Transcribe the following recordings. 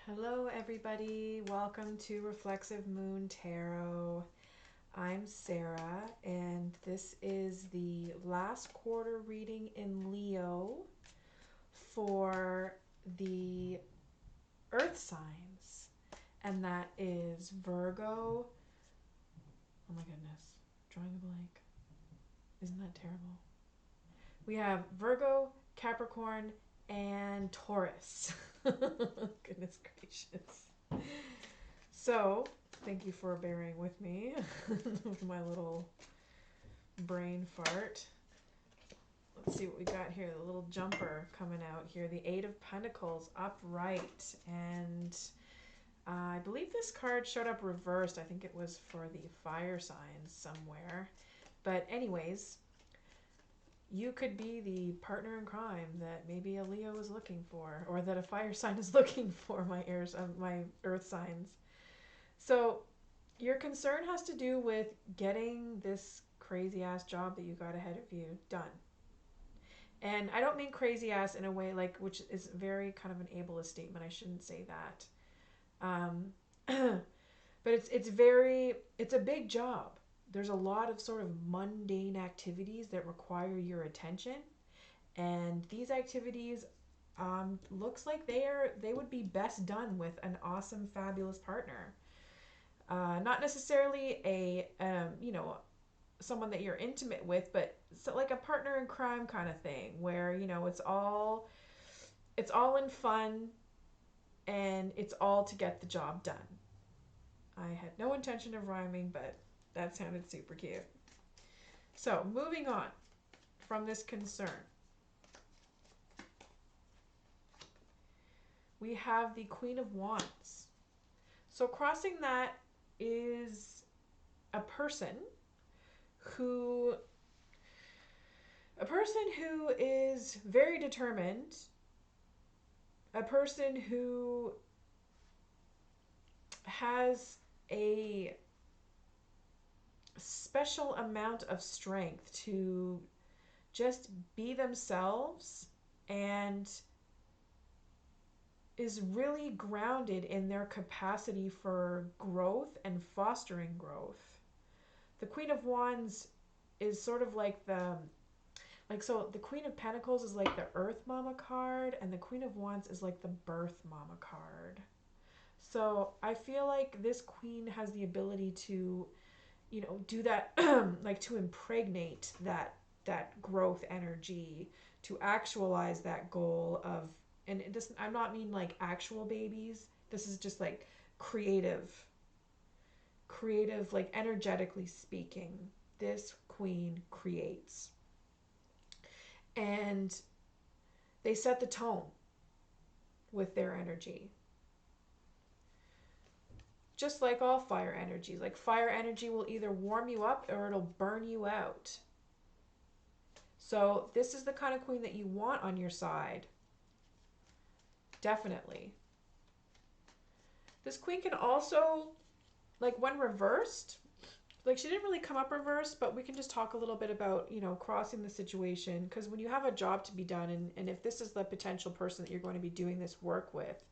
Hello, everybody. Welcome to Reflexive Moon Tarot. I'm Sarah, and this is the last quarter reading in Leo for the Earth signs, and that is Virgo. Oh my goodness, drawing a blank. Isn't that terrible? We have Virgo, Capricorn, and Taurus. Goodness gracious. So, thank you for bearing with me with my little brain fart. Let's see what we got here. The little jumper coming out here. The Eight of Pentacles upright. And I believe this card showed up reversed. I think it was for the fire signs somewhere. But anyways, you could be the partner in crime that maybe a Leo is looking for, or that a fire sign is looking for, my earth signs. So your concern has to do with getting this crazy ass job that you got ahead of you done. And I don't mean crazy ass in a way like, which is very kind of an ableist statement. I shouldn't say that. But it's a big job. There's a lot of sort of mundane activities that require your attention. And these activities looks like they would be best done with an awesome, fabulous partner. Not necessarily a someone that you're intimate with, but so like a partner in crime kind of thing, where it's all in fun, and it's all to get the job done. I had no intention of rhyming, but that sounded super cute. So moving on from this concern, we have the Queen of Wands. So crossing that is a person who is very determined, a person who has a special amount of strength to just be themselves, and is really grounded in their capacity for growth and fostering growth. The Queen of Wands is sort of like the Queen of Pentacles is like the Earth Mama card, and the Queen of Wands is like the Birth Mama card. So I feel like this queen has the ability to, do that, like to impregnate that growth energy, to actualize that goal of, and it doesn't, I'm not mean like actual babies. This is just like creative, like energetically speaking, this queen creates. And they set the tone with their energy. Just like all fire energies, like fire energy will either warm you up or it'll burn you out. So this is the kind of queen that you want on your side. Definitely. This queen can also, like when reversed, like she didn't really come up reversed, but we can just talk a little bit about, crossing the situation. Because when you have a job to be done, and if this is the potential person that you're going to be doing this work with,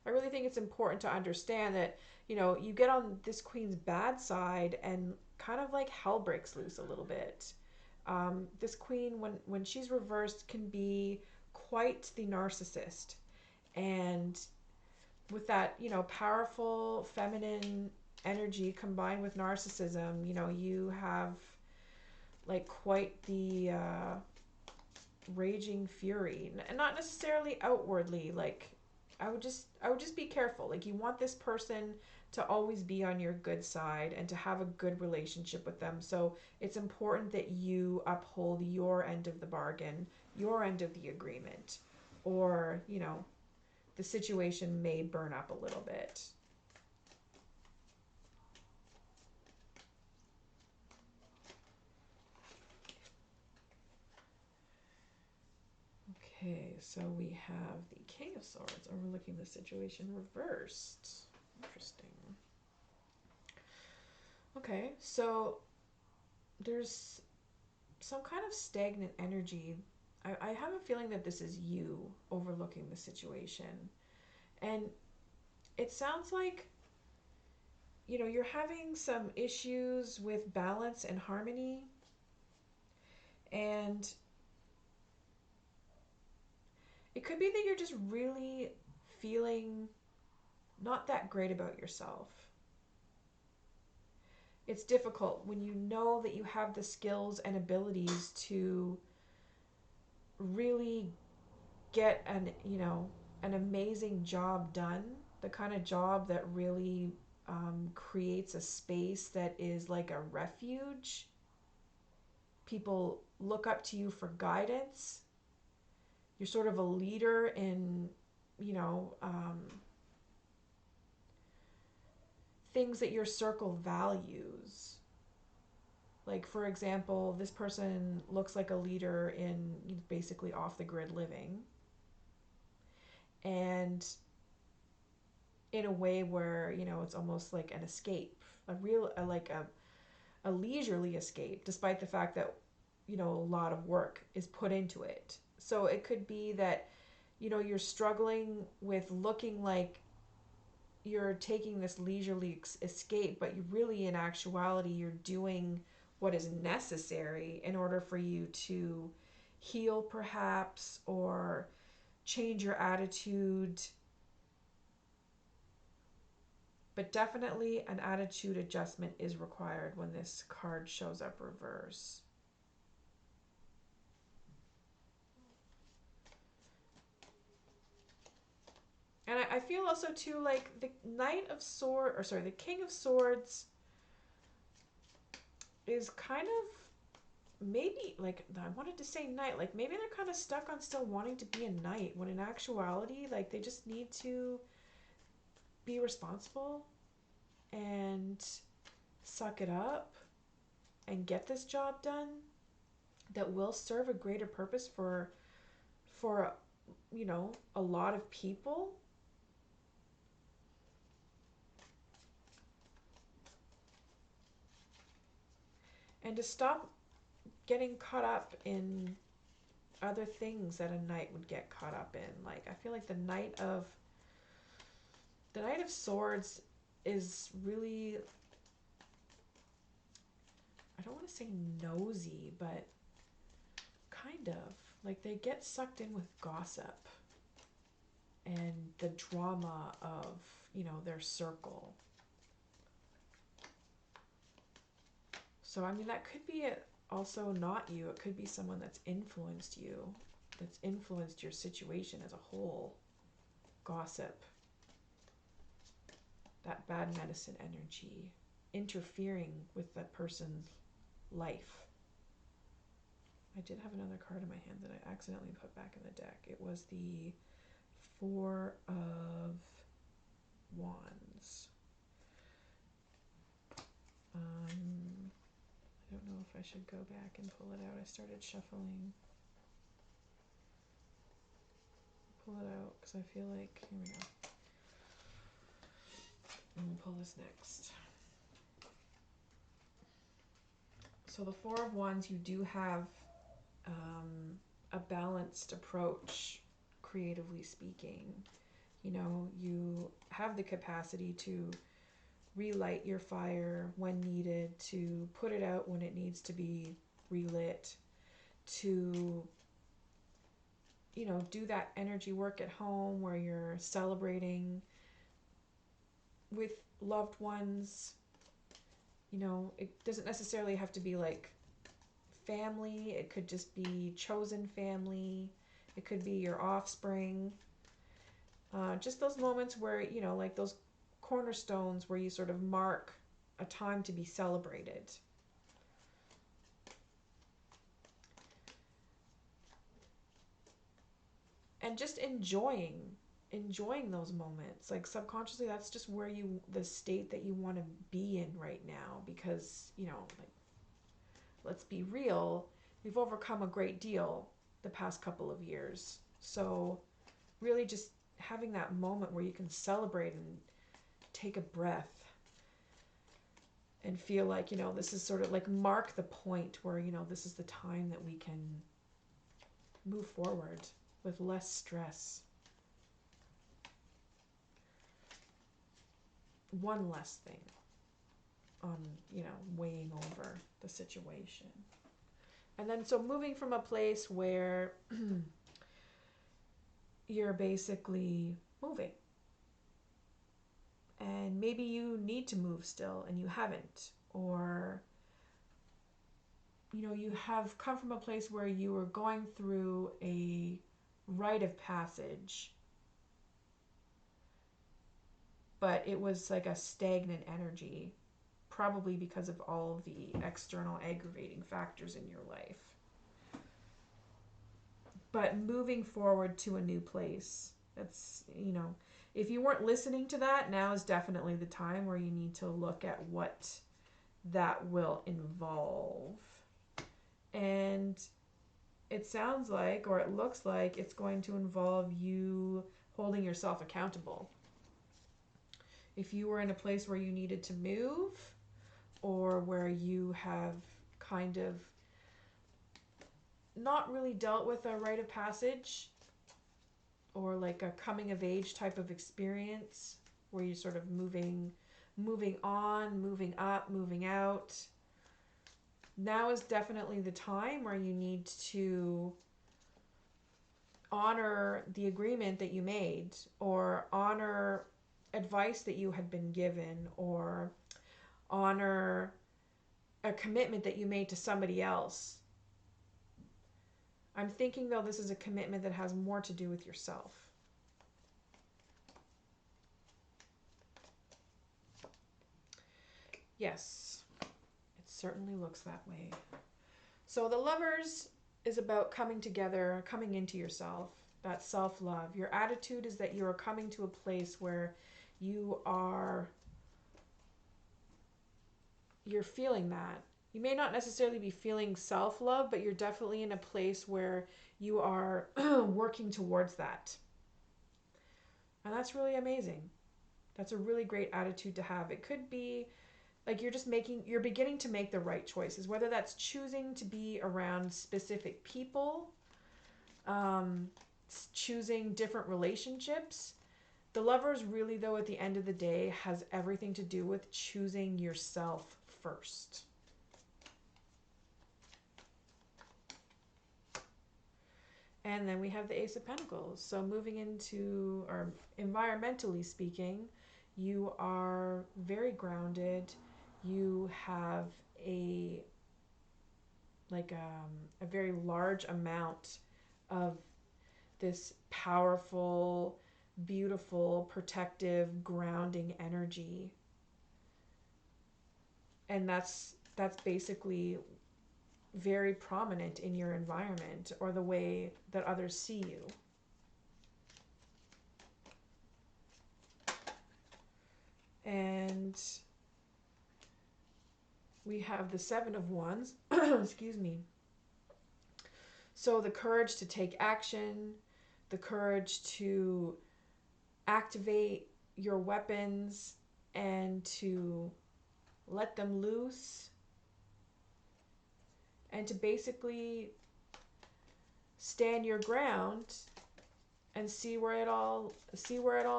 I really think it's important to understand that, you get on this queen's bad side and kind of like hell breaks loose a little bit. This queen, when she's reversed, can be quite the narcissist. And with that, powerful feminine energy combined with narcissism, you have like quite the raging fury, and not necessarily outwardly. Like I would just be careful. Like you want this person to always be on your good side and to have a good relationship with them. So it's important that you uphold your end of the bargain, your end of the agreement, or, the situation may burn up a little bit. Okay, so we have the King of Swords overlooking the situation reversed. Interesting. Okay, so there's some kind of stagnant energy. I have a feeling that this is you overlooking the situation. And it sounds like, you know, you're having some issues with balance and harmony, and it could be that you're just really feeling not that great about yourself. It's difficult when you know that you have the skills and abilities to really get an, you know, an amazing job done, the kind of job that really creates a space that is like a refuge. People look up to you for guidance. You're sort of a leader in, you know, things that your circle values. Like, for example, this person looks like a leader in basically off the grid living, and in a way where, you know, it's almost like an escape, a leisurely escape, despite the fact that, you know, a lot of work is put into it. So it could be that, you know, you're struggling with looking like you're taking this leisurely escape, but you really, in actuality, you're doing what is necessary in order for you to heal, perhaps, or change your attitude. But definitely an attitude adjustment is required when this card shows up reverse. And I feel also too, like the the King of Swords is kind of, maybe, like, I wanted to say knight, like maybe they're kind of stuck on still wanting to be a knight, when in actuality, like, they just need to be responsible and suck it up and get this job done that will serve a greater purpose for you know, a lot of people. And to stop getting caught up in other things that a knight would get caught up in. Like, I feel like the Knight of Swords is really, I don't want to say nosy, but kind of like they get sucked in with gossip and the drama of, you know, their circle. So, I mean, that could be also not you. It could be someone that's influenced you, that's influenced your situation as a whole. Gossip. That bad medicine energy interfering with that person's life. I did have another card in my hand that I accidentally put back in the deck. It was the Four of Wands. I don't know if I should go back and pull it out. I started shuffling. Pull it out because I feel like, here we go. And we'll pull this next. So the Four of Wands, you do have a balanced approach, creatively speaking. You know, you have the capacity to relight your fire when needed, to put it out when it needs to be relit, to, you know, do that energy work at home where you're celebrating with loved ones. You know, it doesn't necessarily have to be like family. It could just be chosen family. It could be your offspring. Just those moments where, you know, like those cornerstones where you sort of mark a time to be celebrated. And just enjoying those moments. Like, subconsciously, that's just where the state that you want to be in right now, because, you know, like, let's be real, we've overcome a great deal the past couple of years. So really just having that moment where you can celebrate and take a breath and feel like, you know, this is sort of like mark the point where, you know, this is the time that we can move forward with less stress. one less thing on, you know, weighing over the situation. And then so moving from a place where you're basically moving, and maybe you need to move still and you haven't, or you know, you have come from a place where you were going through a rite of passage, but it was like a stagnant energy, probably because of all of the external aggravating factors in your life. But moving forward to a new place, that's, you know, if you weren't listening to that, now is definitely the time where you need to look at what that will involve. And it sounds like, or it looks like, it's going to involve you holding yourself accountable. If you were in a place where you needed to move, or where you have kind of not really dealt with a rite of passage, or like a coming of age type of experience, where you're sort of moving on, moving up, moving out, now is definitely the time where you need to honor the agreement that you made, or honor advice that you had been given, or honor a commitment that you made to somebody else. I'm thinking, though, this is a commitment that has more to do with yourself. Yes, it certainly looks that way. So the Lovers is about coming together, coming into yourself, that self-love. Your attitude is that you are coming to a place where you're feeling that. You may not necessarily be feeling self-love, but you're definitely in a place where you are working towards that. And that's really amazing. That's a really great attitude to have. It could be like you're beginning to make the right choices, whether that's choosing to be around specific people, choosing different relationships. The Lovers really, though, at the end of the day, has everything to do with choosing yourself first. And then we have the Ace of Pentacles. So moving into, or environmentally speaking, you are very grounded. You have a very large amount of this powerful, beautiful, protective, grounding energy. And that's basically very prominent in your environment, or the way that others see you. And we have the Seven of Wands. Excuse me. So the courage to take action, the courage to activate your weapons and to let them loose, and to basically stand your ground and see where it all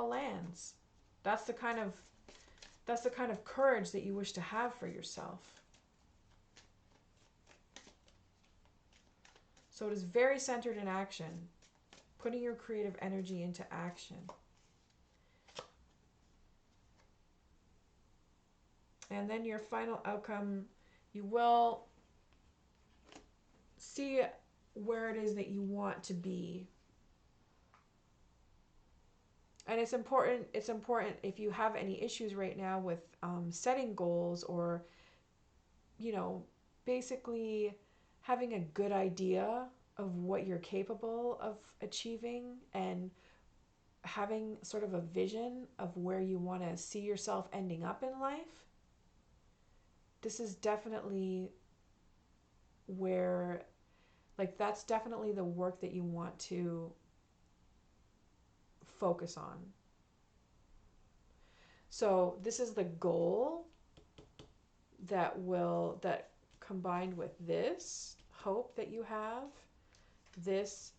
lands. That's the kind of courage that you wish to have for yourself. So it is very centered in action, putting your creative energy into action. And then your final outcome, you will see where it is that you want to be. And it's important if you have any issues right now with setting goals, or, you know, basically having a good idea of what you're capable of achieving, and having sort of a vision of where you want to see yourself ending up in life. This is definitely where, like, that's definitely the work that you want to focus on. So this is the goal that combined with this hope that you have, this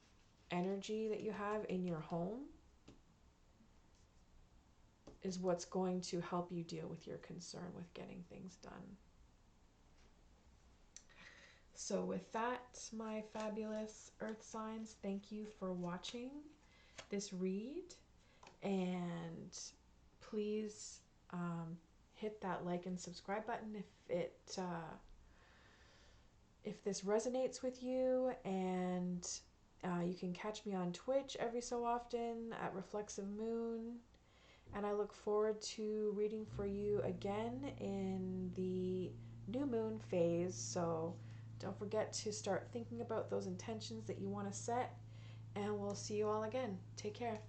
energy that you have in your home, is what's going to help you deal with your concern with getting things done. So with that, my fabulous earth signs, thank you for watching this read, and please hit that like and subscribe button if this resonates with you, and you can catch me on Twitch every so often at Reflexive Moon, and I look forward to reading for you again in the new moon phase. So don't forget to start thinking about those intentions that you want to set, and we'll see you all again. Take care.